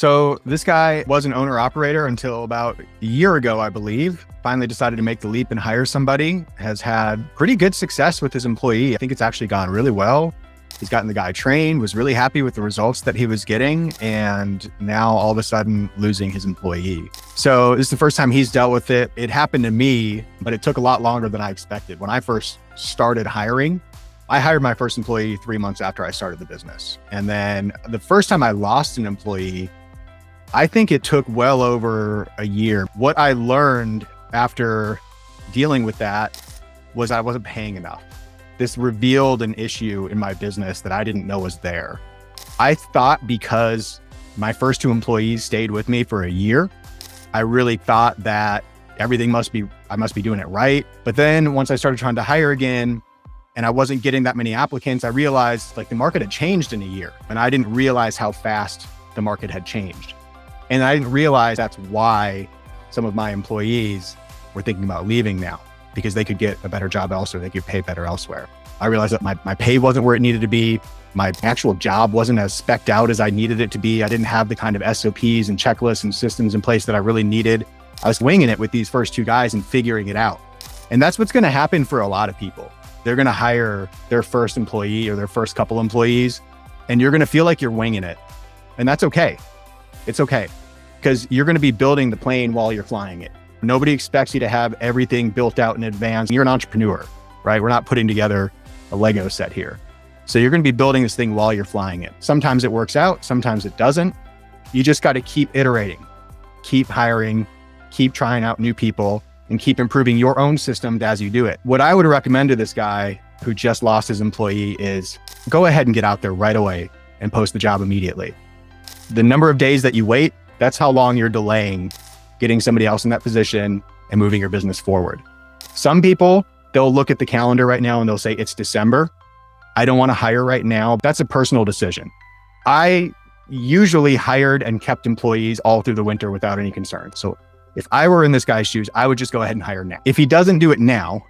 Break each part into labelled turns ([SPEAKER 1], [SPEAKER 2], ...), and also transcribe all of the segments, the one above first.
[SPEAKER 1] So this guy was an owner operator until about a year ago, I believe. Finally decided to make the leap and hire somebody. Has had pretty good success with his employee. I think it's actually gone really well. He's gotten the guy trained, was really happy with the results that he was getting, and now all of a sudden losing his employee. So this is the first time he's dealt with it. It happened to me, but it took a lot longer than I expected. When I first started hiring, I hired my first employee 3 months after I started the business. And then the first time I lost an employee, I think it took well over a year. What I learned after dealing with that was I wasn't paying enough. This revealed an issue in my business that I didn't know was there. I thought because my first 2 employees stayed with me for a year, I really thought that I must be doing it right. But then once I started trying to hire again and I wasn't getting that many applicants, I realized the market had changed in a year, and I didn't realize how fast the market had changed. And I didn't realize that's why some of my employees were thinking about leaving now, because they could get a better job elsewhere. They could pay better elsewhere. I realized that my pay wasn't where it needed to be. My actual job wasn't as specced out as I needed it to be. I didn't have the kind of SOPs and checklists and systems in place that I really needed. I was winging it with these first 2 guys and figuring it out. And that's what's going to happen for a lot of people. They're going to hire their first employee or their first couple employees, and you're going to feel like you're winging it. And that's okay. It's okay, because you're going to be building the plane while you're flying it. Nobody expects you to have everything built out in advance. You're an entrepreneur, right? We're not putting together a Lego set here. So you're going to be building this thing while you're flying it. Sometimes it works out, sometimes it doesn't. You just got to keep iterating, keep hiring, keep trying out new people, and keep improving your own systems as you do it. What I would recommend to this guy who just lost his employee is go ahead and get out there right away and post the job immediately. The number of days that you wait, that's how long you're delaying getting somebody else in that position and moving your business forward. Some people, they'll look at the calendar right now and they'll say, it's December. I don't want to hire right now. That's a personal decision. I usually hired and kept employees all through the winter without any concern. So if I were in this guy's shoes, I would just go ahead and hire now. If he doesn't do it now,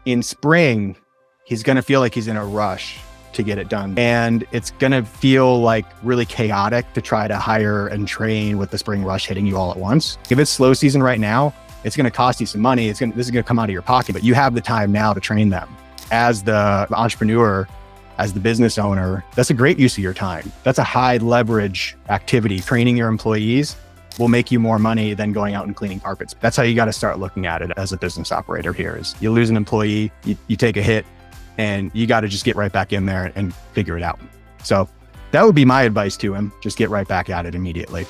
[SPEAKER 1] in spring, he's going to feel like he's in a rush to get it done. And it's going to feel like really chaotic to try to hire and train with the spring rush hitting you all at once. If it's slow season right now, it's going to cost you some money. This is going to come out of your pocket, but you have the time now to train them. As the entrepreneur, as the business owner, that's a great use of your time. That's a high leverage activity. Training your employees will make you more money than going out and cleaning carpets. That's how you got to start looking at it as a business operator here is you lose an employee, you take a hit, and you got to just get right back in there and figure it out. So that would be my advice to him. Just get right back at it immediately.